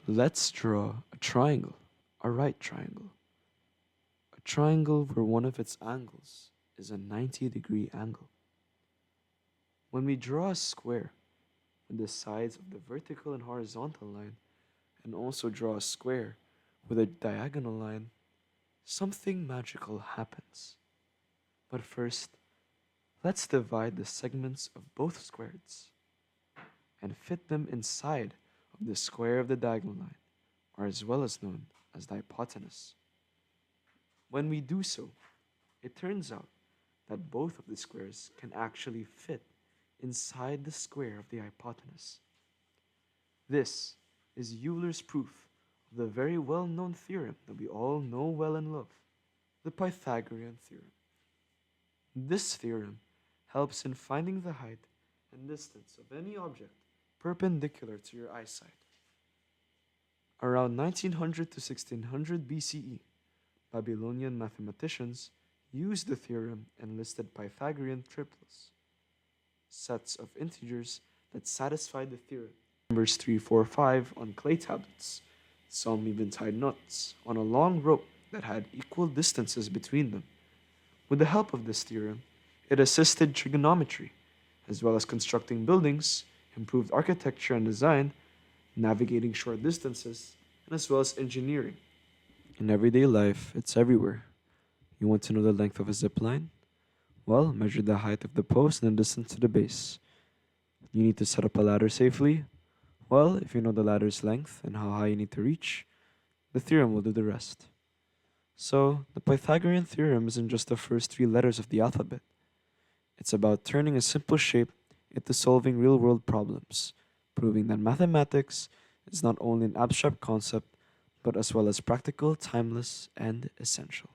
Let's draw a triangle, a right triangle. A triangle where one of its angles is a 90-degree angle. When we draw a square with the sides of the vertical and horizontal line, and also draw a square with a diagonal line, something magical happens. But first, let's divide the segments of both squares and fit them inside of the square of the diagonal line, or as well as known as the hypotenuse. When we do so, it turns out that both of the squares can actually fit inside the square of the hypotenuse. This is Euler's proof of the very well-known theorem that we all know well and love, the Pythagorean theorem. This theorem helps in finding the height and distance of any object perpendicular to your eyesight. Around 1900 to 1600 BCE, Babylonian mathematicians used the theorem and listed Pythagorean triples, sets of integers that satisfied the theorem. Numbers 3, 4, 5 on clay tablets. Some even tied knots on a long rope that had equal distances between them. With the help of this theorem, it assisted trigonometry, as well as constructing buildings, improved architecture and design, navigating short distances, and as well as engineering. In everyday life, it's everywhere. You want to know the length of a zip line? Well, measure the height of the post and the distance to the base. You need to set up a ladder safely? Well, if you know the ladder's length and how high you need to reach, the theorem will do the rest. So, the Pythagorean theorem isn't just the first three letters of the alphabet. It's about turning a simple shape into solving real-world problems, proving that mathematics is not only an abstract concept, but as well as practical, timeless, and essential.